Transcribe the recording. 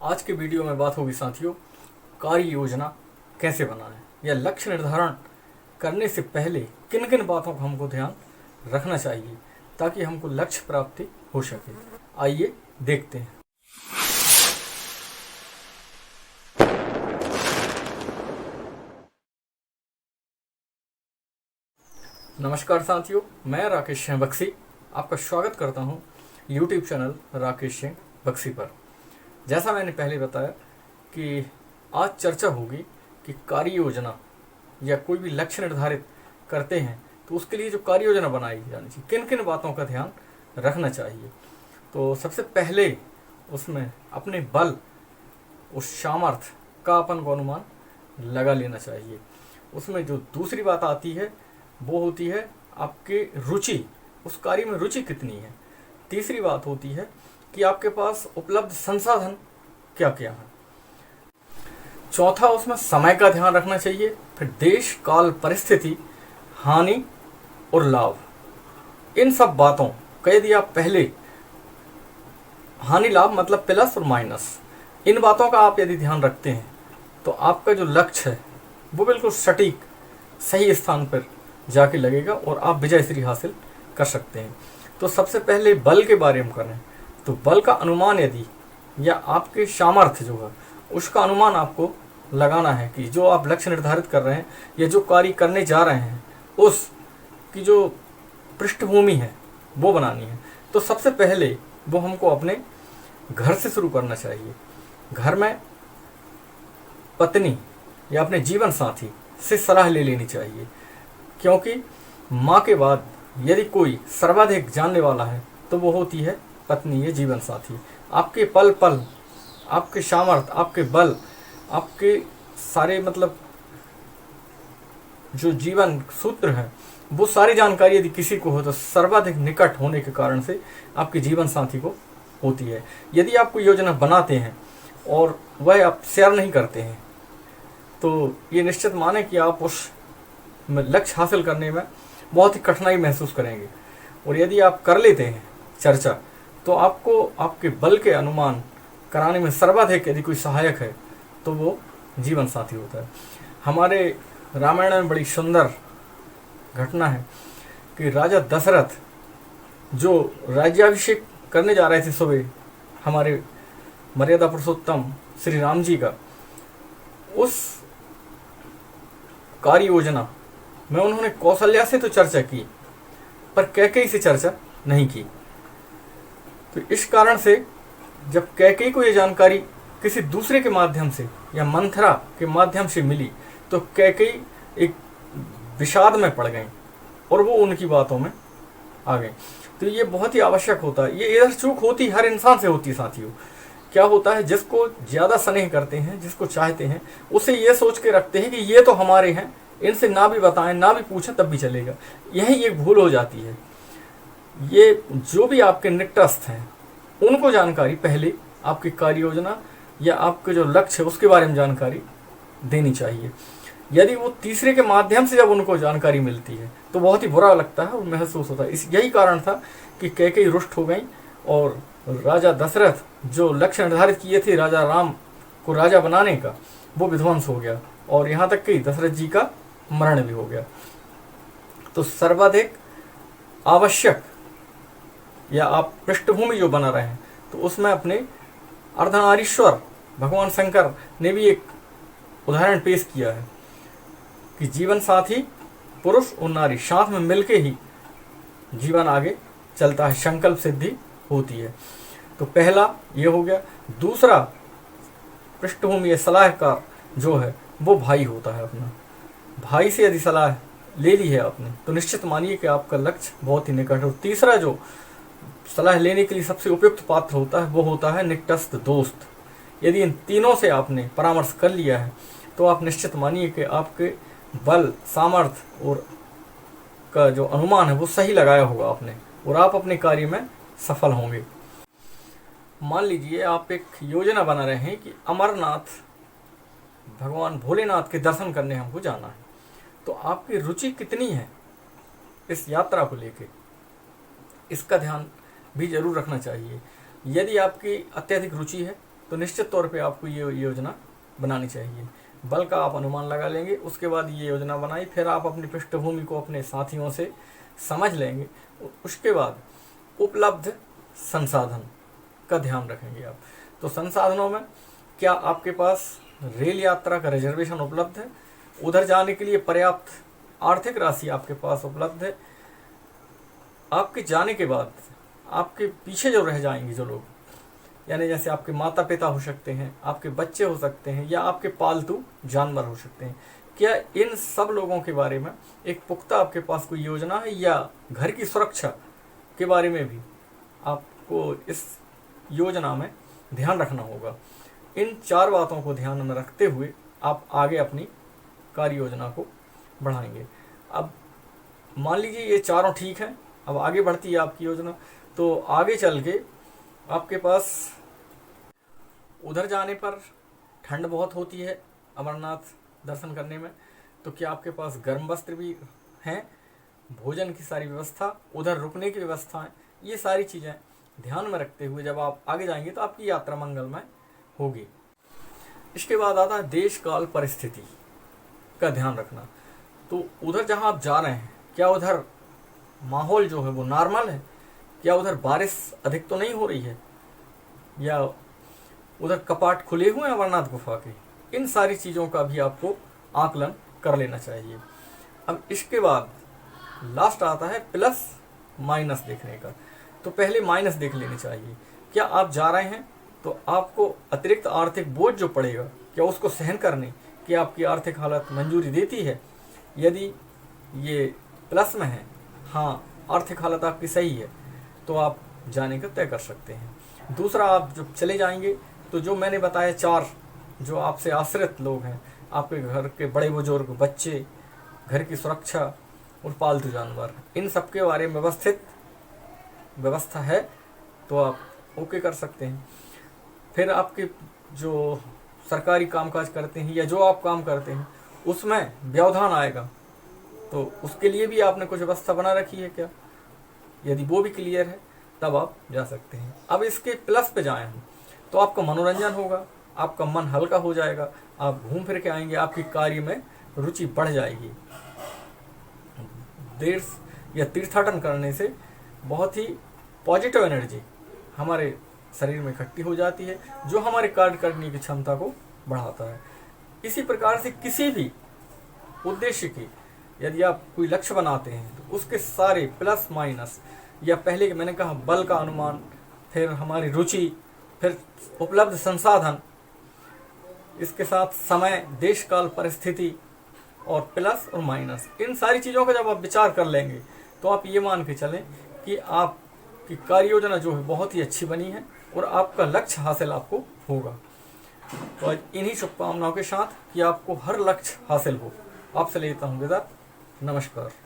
आज के वीडियो में बात होगी साथियों, कार्य योजना कैसे बनाएं या लक्ष्य निर्धारण करने से पहले किन किन बातों का हमको ध्यान रखना चाहिए ताकि हमको लक्ष्य प्राप्ति हो सके। आइए देखते हैं। नमस्कार साथियों, मैं राकेश सिंह बक्सी आपका स्वागत करता हूं YouTube चैनल राकेश सिंह बक्सी पर। जैसा मैंने पहले बताया कि आज चर्चा होगी कि कार्य योजना या कोई भी लक्ष्य निर्धारित करते हैं तो उसके लिए जो कार्य योजना बनाई जानी चाहिए, किन किन बातों का ध्यान रखना चाहिए। तो सबसे पहले उसमें अपने बल, उस सामर्थ्य का अपन को अनुमान लगा लेना चाहिए। उसमें जो दूसरी बात आती है वो होती है आपकी रुचि, उस कार्य में रुचि कितनी है। तीसरी बात होती है कि आपके पास उपलब्ध संसाधन क्या क्या है। चौथा, उसमें समय का ध्यान रखना चाहिए। फिर देश, काल, परिस्थिति, हानि और लाभ, इन सब बातों का यदि आप पहले हानि लाभ मतलब प्लस और माइनस, इन बातों का आप यदि ध्यान रखते हैं तो आपका जो लक्ष्य है वो बिल्कुल सटीक सही स्थान पर जाके लगेगा और आप विजय श्री हासिल कर सकते हैं। तो सबसे पहले बल के बारे में करें तो बल का अनुमान यदि या आपके सामर्थ्य जो है उसका अनुमान आपको लगाना है कि जो आप लक्ष्य निर्धारित कर रहे हैं या जो कार्य करने जा रहे हैं उसकी जो पृष्ठभूमि है वो बनानी है। तो सबसे पहले वो हमको अपने घर से शुरू करना चाहिए। घर में पत्नी या अपने जीवन साथी से सलाह ले लेनी चाहिए, क्योंकि माँ के बाद यदि कोई सर्वाधिक जानने वाला है तो वो होती है पत्नी या जीवन साथी। आपके पल पल, आपके सामर्थ्य, आपके बल, आपके सारे मतलब जो जीवन सूत्र हैं वो सारी जानकारी यदि किसी को हो तो सर्वाधिक निकट होने के कारण से आपके जीवन साथी को होती है। यदि आप कोई योजना बनाते हैं और वह आप शेयर नहीं करते हैं तो ये निश्चित माने कि आप उस लक्ष्य हासिल करने में बहुत ही कठिनाई महसूस करेंगे। और यदि आप कर लेते हैं चर्चा तो आपको आपके बल के अनुमान कराने में सर्वाधिक यदि कोई सहायक है तो वो जीवन साथी होता है। हमारे रामायण में बड़ी सुंदर घटना है कि राजा दशरथ जो राज्याभिषेक करने जा रहे थे सुबह हमारे मर्यादा पुरुषोत्तम श्री राम जी का, उस कार्य योजना में उन्होंने कौशल्या से तो चर्चा की पर कैकेयी से चर्चा नहीं की। तो इस कारण से जब कैकेयी को ये जानकारी किसी दूसरे के माध्यम से या मंथरा के माध्यम से मिली तो कैकेयी एक विषाद में पड़ गई और वो उनकी बातों में आ गई। तो ये बहुत ही आवश्यक होता है। ये इधर चूक होती हर इंसान से होती साथियों। क्या होता है, जिसको ज़्यादा स्नेह करते हैं, जिसको चाहते हैं, उसे ये सोच के रखते हैं कि ये तो हमारे हैं, इनसे ना भी बताएं ना भी पूछें तब भी चलेगा। यही एक भूल हो जाती है। ये जो भी आपके निकटस्थ हैं उनको जानकारी पहले आपकी कार्य योजना या आपके जो लक्ष्य है उसके बारे में जानकारी देनी चाहिए। यदि वो तीसरे के माध्यम से जब उनको जानकारी मिलती है तो बहुत ही बुरा लगता है और महसूस होता है। यही कारण था कि कैकेयी रुष्ट हो गई और राजा दशरथ जो लक्ष्य निर्धारित किए थे राजा राम को राजा बनाने का, वो विध्वंस हो गया और यहाँ तक कि दशरथ जी का मरण भी हो गया। तो सर्वाधिक आवश्यक या आप पृष्ठभूमि जो बना रहे हैं तो उसमें अपने अर्धनारीश्वर भगवान शंकर ने भी एक उदाहरण पेश किया है कि जीवन साथी पुरुष और नारी साथ में मिलके ही जीवन आगे चलता है, संकल्प सिद्धि होती है। तो पहला ये हो गया। दूसरा पृष्ठभूमि या सलाहकार जो है वो भाई होता है अपना। भाई से यदि सलाह ले ली है आपने तो निश्चित मानिए कि आपका लक्ष्य बहुत ही निकट है। और तीसरा जो सलाह लेने के लिए सबसे उपयुक्त पात्र होता है वो होता है निकटस्थ दोस्त। यदि इन तीनों से आपने परामर्श कर लिया है तो आप निश्चित मानिए कि आपके बल, सामर्थ्य और का जो अनुमान है वो सही लगाया होगा आपने और आप अपने कार्य में सफल होंगे। मान लीजिए आप एक योजना बना रहे हैं कि अमरनाथ भगवान भोलेनाथ के दर्शन करने हमको जाना है, तो आपकी रुचि कितनी है इस यात्रा को लेके, इसका ध्यान भी जरूर रखना चाहिए। यदि आपकी अत्यधिक रुचि है तो निश्चित तौर पे आपको ये योजना बनानी चाहिए। बल का आप अनुमान लगा लेंगे, उसके बाद ये योजना बनाई, फिर आप अपनी पृष्ठभूमि को अपने साथियों से समझ लेंगे। उसके बाद उपलब्ध संसाधन का ध्यान रखेंगे आप। तो संसाधनों में क्या आपके पास रेल यात्रा का रिजर्वेशन उपलब्ध है, उधर जाने के लिए पर्याप्त आर्थिक राशि आपके पास उपलब्ध है, आपके जाने के बाद आपके पीछे जो रह जाएंगे जो लोग, यानी जैसे आपके माता पिता हो सकते हैं, आपके बच्चे हो सकते हैं, या आपके पालतू जानवर हो सकते हैं, क्या इन सब लोगों के बारे में एक पुख्ता आपके पास कोई योजना है, या घर की सुरक्षा के बारे में भी आपको इस योजना में ध्यान रखना होगा। इन 4 बातों को ध्यान में रखते हुए आप आगे अपनी कार्य योजना को बढ़ाएंगे। अब मान लीजिए ये चारों ठीक है, अब आगे बढ़ती है आपकी योजना। तो आगे चल के आपके पास उधर जाने पर ठंड बहुत होती है अमरनाथ दर्शन करने में, तो क्या आपके पास गर्म वस्त्र भी हैं, भोजन की सारी व्यवस्था, उधर रुकने की व्यवस्था है, ये सारी चीज़ें ध्यान में रखते हुए जब आप आगे जाएंगे तो आपकी यात्रा मंगलमय होगी। इसके बाद आता है देश काल परिस्थिति का ध्यान रखना। तो उधर जहाँ आप जा रहे हैं, क्या उधर माहौल जो है वो नॉर्मल है, क्या उधर बारिश अधिक तो नहीं हो रही है, या उधर कपाट खुले हुए हैं अमरनाथ गुफा के, इन सारी चीज़ों का भी आपको आकलन कर लेना चाहिए। अब इसके बाद लास्ट आता है प्लस माइनस देखने का। तो पहले माइनस देख लेनी चाहिए, क्या आप जा रहे हैं तो आपको अतिरिक्त आर्थिक बोझ जो पड़ेगा, क्या उसको सहन करने की आपकी आर्थिक हालत मंजूरी देती है। यदि ये प्लस में है, हाँ आर्थिक हालत आपकी सही है, तो आप जाने का तय कर सकते हैं। दूसरा, आप जब चले जाएंगे तो जो मैंने बताया 4 जो आपसे आश्रित लोग हैं, आपके घर के बड़े बुजुर्ग, बच्चे, घर की सुरक्षा और पालतू जानवर, इन सब के बारे में व्यवस्था है तो आप ओके कर सकते हैं। फिर आपके जो सरकारी कामकाज करते हैं या जो आप काम करते हैं उसमें व्यवधान आएगा, तो उसके लिए भी आपने कुछ व्यवस्था बना रखी है क्या, यदि वो भी क्लियर है तब आप जा सकते हैं। अब इसके प्लस पे जाएं हम, तो आपका मनोरंजन होगा, आपका मन हल्का हो जाएगा, आप घूम फिर के आएंगे, आपकी कार्य में रुचि बढ़ जाएगी। देर या तीर्थाटन करने से बहुत ही पॉजिटिव एनर्जी हमारे शरीर में इकट्ठी हो जाती है, जो हमारे कार्य करने की क्षमता को बढ़ाता है। इसी प्रकार से किसी भी उद्देश्य की यदि आप कोई लक्ष्य बनाते हैं तो उसके सारे प्लस माइनस, या पहले के मैंने कहा बल का अनुमान, फिर हमारी रुचि, फिर उपलब्ध संसाधन, इसके साथ समय, देश काल परिस्थिति और प्लस और माइनस, इन सारी चीज़ों का जब आप विचार कर लेंगे तो आप ये मान के चलें कि आपकी कार्य योजना जो है बहुत ही अच्छी बनी है और आपका लक्ष्य हासिल आपको होगा। तो आज इन्हीं शुभकामनाओं के साथ कि आपको हर लक्ष्य हासिल हो, आपसे लेता हूँ विदा। नमस्कार।